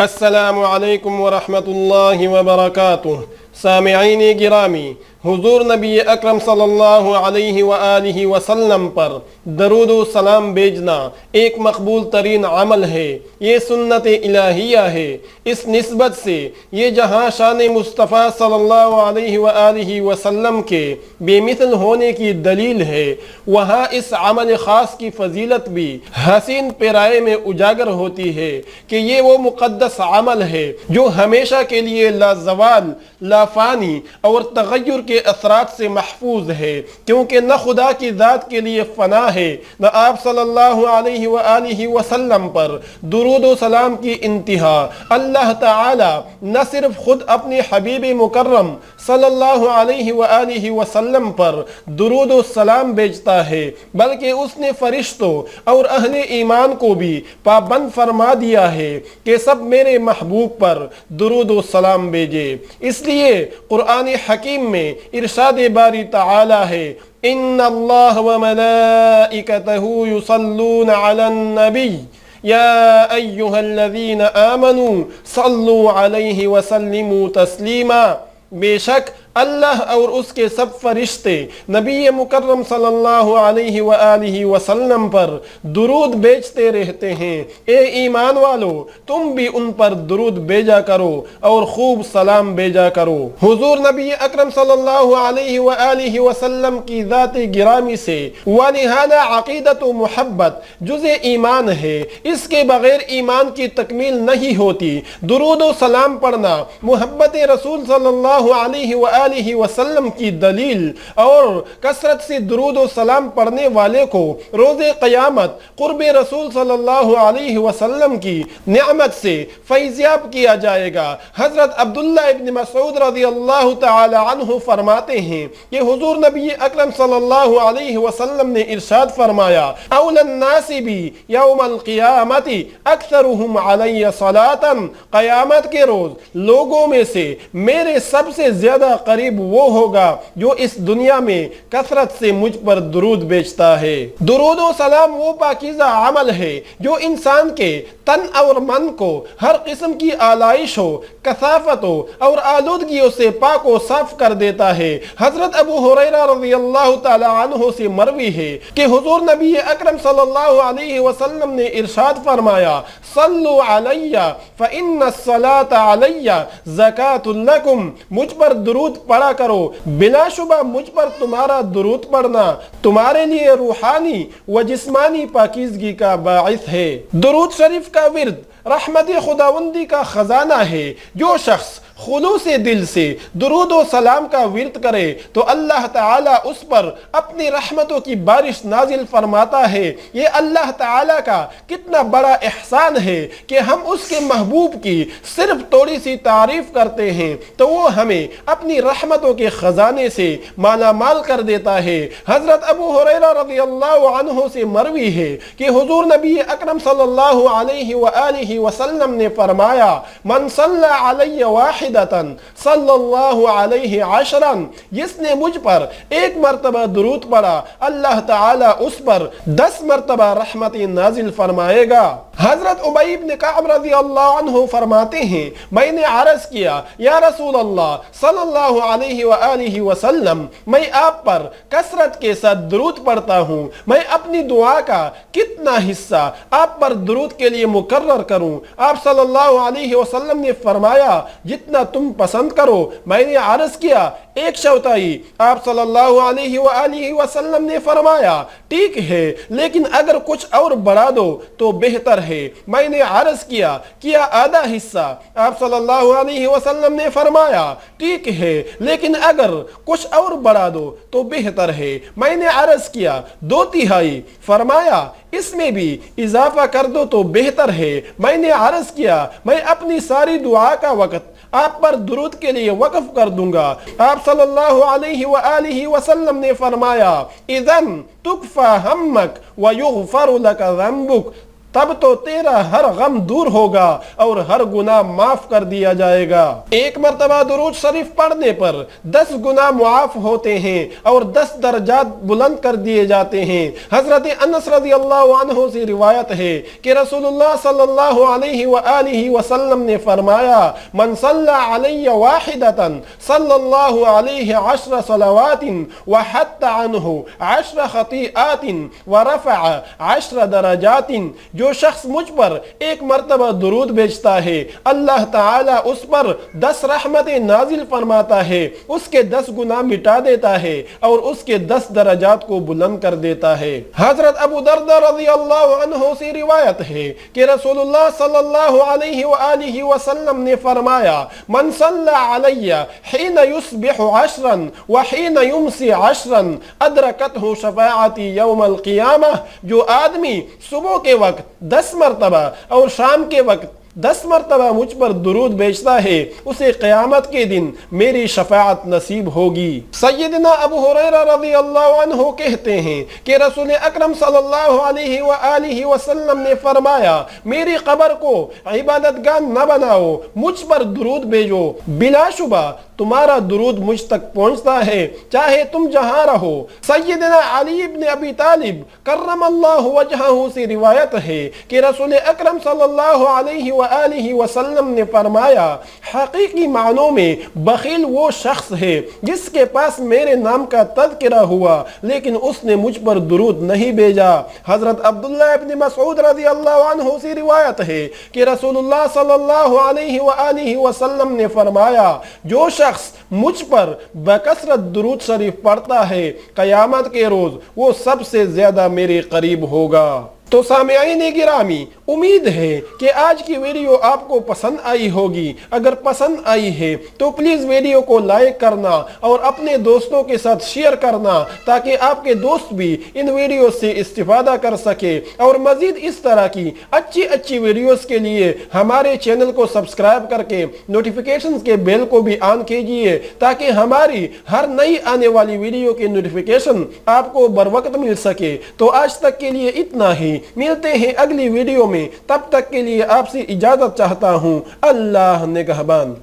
السلام علیکم ورحمۃ اللہ وبرکاتہ۔ سامعین گرامی، حضور نبی اکرم صلی اللہ علیہ وآلہ وسلم پر درود و سلام بھیجنا ایک مقبول ترین عمل ہے، یہ سنت الہیہ ہے۔ اس نسبت سے یہ جہاں شان مصطفیٰ صلی اللہ علیہ وآلہ وسلم کے بے مثل ہونے کی دلیل ہے، وہاں اس عمل خاص کی فضیلت بھی حسین پیرائے میں اجاگر ہوتی ہے کہ یہ وہ مقدس عمل ہے جو ہمیشہ کے لیے لا زوال، لا فانی اور تغیر کے اثرات سے محفوظ ہے، کیونکہ نہ خدا کی ذات کے لیے فنا ہے، نہ آپ صلی اللہ علیہ وآلہ وسلم پر درود و سلام کی انتہا۔ اللہ تعالی نہ صرف خود اپنے حبیب مکرم صلی اللہ علیہ وآلہ وسلم پر درود و سلام بھیجتا ہے، بلکہ اس نے فرشتوں اور اہل ایمان کو بھی پابند فرما دیا ہے کہ سب میرے محبوب پر درود و سلام بھیجے۔ اس لیے قرآن حکیم میں ارشاد باری تعالی ہے، ان اللہ وملائکتہ یصلون علی النبی یا ایہا الذین آمنوا صلوا علیہ وسلموا تسلیما۔ بے شک اللہ اور اس کے سب فرشتے نبی مکرم صلی اللہ علیہ وآلہ وسلم پر درود بھیجتے رہتے ہیں۔ اے ایمان والو، تم بھی ان پر درود بھیجا کرو اور خوب سلام بھیجا کرو۔ حضور نبی اکرم صلی اللہ علیہ وآلہ وسلم کی ذات گرامی سے ونہانا عقیدت و محبت جز ایمان ہے، اس کے بغیر ایمان کی تکمیل نہیں ہوتی۔ درود و سلام پڑھنا محبت رسول صلی اللہ علیہ وآلہ وسلم کی دلیل، اور کثرت سے درود و سلام پڑھنے والے کو روز قیامت قرب رسول صلی اللہ علیہ وسلم کی نعمت سے فیضیاب کیا جائے گا۔ حضرت عبداللہ ابن مسعود رضی اللہ تعالی عنہ فرماتے ہیں کہ حضور نبی اکرم صلی اللہ علیہ وسلم نے ارشاد فرمایا، اول الناس بی یوم القیامت اکثرهم علی صلاۃ۔ قیامت کے روز لوگوں میں سے میرے سب سے زیادہ قریب وہ ہوگا جو اس دنیا میں کثرت سے مجھ پر درود بھیجتا ہے۔ درود و سلام وہ پاکیزہ عمل ہے جو انسان کے تن اور من کو ہر قسم کی آلائشوں، کثافتوں اور آلودگیوں سے پاک و صاف کر دیتا ہے۔ حضرت ابو ہریرہ رضی اللہ تعالی عنہ سے مروی ہے کہ حضور نبی اکرم صلی اللہ علیہ وسلم نے ارشاد فرمایا، صلو علی فإن الصلاۃ علی زکاۃ لکم۔ مجھ پر درود پڑھا کرو، بلا شبہ مجھ پر تمہارا درود پڑھنا تمہارے لیے روحانی و جسمانی پاکیزگی کا باعث ہے۔ درود شریف کا ورد رحمت خداوندی کا خزانہ ہے۔ جو شخص خلوص دل سے درود و سلام کا ورد کرے تو اللہ تعالیٰ اس پر اپنی رحمتوں کی بارش نازل فرماتا ہے۔ یہ اللہ تعالیٰ کا کتنا بڑا احسان ہے کہ ہم اس کے محبوب کی صرف تھوڑی سی تعریف کرتے ہیں تو وہ ہمیں اپنی رحمتوں کے خزانے سے مالا مال کر دیتا ہے۔ حضرت ابو ہریرہ رضی اللہ عنہ سے مروی ہے کہ حضور نبی اکرم صلی اللہ علیہ وآلہ وسلم نے فرمایا، من صلی علی واحد صلی اللہ علیہ عشرا۔ جس نے مجھ پر ایک مرتبہ درود پڑھا اللہ تعالیٰ اس پر 10 مرتبہ رحمت نازل فرمائے گا۔ حضرت ابی بن کعب رضی اللہ عنہ فرماتے ہیں، میں نے عرض کیا، یا رسول اللہ صلی اللہ علیہ وآلہ وسلم، میں آپ پر کثرت کے ساتھ درود پڑھتا ہوں، میں اپنی دعا کا کتنا حصہ آپ پر درود کے لیے مقرر کروں؟ آپ صلی اللہ علیہ وسلم نے فرمایا، جتنا تم پسند کرو۔ میں نے عرض کیا، 1/4۔ آپ صلی اللہ علیہ وآلہ وسلم نے فرمایا، ٹھیک ہے، لیکن اگر کچھ اور بڑھا دو تو بہتر ہے۔ میں نے عرض کیا آدھا حصہ۔ آپ صلی اللہ علیہ وسلم نے فرمایا، ٹھیک ہے، لیکن اگر کچھ اور بڑھا دو تو بہتر ہے۔ میں نے عرض کیا 2/3۔ فرمایا، اس میں بھی اضافہ کر دو تو بہتر ہے۔ میں نے عرض کیا، میں اپنی ساری دعا کا وقت آپ پر درود کے لیے وقف کر دوں گا۔ آپ صلی اللہ علیہ وآلہ وسلم نے فرمایا، اذن تکفی ہمک ویغفر لک ذنبک۔ تب تو تیرا ہر غم دور ہوگا اور ہر گناہ معاف کر دیا جائے گا۔ ایک مرتبہ درود شریف پڑھنے پر 10 گناہ معاف ہوتے ہیں اور 10 درجات بلند کر دیے جاتے ہیں۔ حضرت انس رضی اللہ عنہ سے روایت ہے کہ رسول اللہ صلی اللہ علیہ وآلہ وسلم نے فرمایا، من صلی علی واحدتا صلی اللہ علیہ 10 صلوات وحط عنہ 10 خطیئات ورفع 10 درجات۔ جو شخص مجھ پر ایک مرتبہ درود بھیجتا ہے، اللہ تعالیٰ اس پر 10 رحمتیں نازل فرماتا ہے، اس کے 10 گناہ مٹا دیتا ہے اور اس کے 10 درجات کو بلند کر دیتا ہے۔ حضرت ابو درداء رضی اللہ عنہ سے روایت ہے کہ رسول اللہ صلی اللہ علیہ وآلہ وسلم نے فرمایا، من صلی علی حین یصبح 10 وحین یمسی 10 ادرکتہ شفاعتی یوم القیامہ۔ جو آدمی صبح کے وقت 10 مرتبہ اور شام کے وقت 10 مرتبہ مجھ پر درود بھیجتا ہے، اسے قیامت کے دن میری شفاعت نصیب ہوگی۔ سیدنا ابو ہریرہ رضی اللہ عنہ کہتے ہیں کہ رسول اکرم صلی اللہ علیہ وآلہ وسلم نے فرمایا، میری قبر کو عبادت گاہ نہ بناؤ، مجھ پر درود بھیجو، بلا شبہ تمہارا درود مجھ تک پہنچتا ہے چاہے تم جہاں رہو۔ سیدنا علی بن ابی طالب کرم اللہ وجہہ سے روایت ہے کہ رسول اکرم صلی اللہ علیہ وآلہ وسلم نے فرمایا، حقیقی معنوں میں بخیل وہ شخص ہے جس کے پاس میرے نام کا تذکرہ ہوا لیکن اس نے مجھ پر درود نہیں بھیجا۔ حضرت عبداللہ ابن مسعود رضی اللہ عنہ سے روایت ہے کہ رسول اللہ صلی اللہ علیہ وآلہ وسلم نے فرمایا، جو شخص مجھ پر بکثرت درود شریف پڑھتا ہے، قیامت کے روز وہ سب سے زیادہ میرے قریب ہوگا۔ تو سامعین گرامی، امید ہے کہ آج کی ویڈیو آپ کو پسند آئی ہوگی۔ اگر پسند آئی ہے تو پلیز ویڈیو کو لائک کرنا اور اپنے دوستوں کے ساتھ شیئر کرنا تاکہ آپ کے دوست بھی ان ویڈیو سے استفادہ کر سکے، اور مزید اس طرح کی اچھی ویڈیوز کے لیے ہمارے چینل کو سبسکرائب کر کے نوٹیفیکیشنز کے بیل کو بھی آن کیجئے تاکہ ہماری ہر نئی آنے والی ویڈیو کی نوٹیفیکیشن آپ کو بروقت مل سکے۔ تو آج تک کے لیے اتنا ہی، ملتے ہیں اگلی ویڈیو میں، تب تک کے لیے آپ سے اجازت چاہتا ہوں۔ اللہ نگہبان۔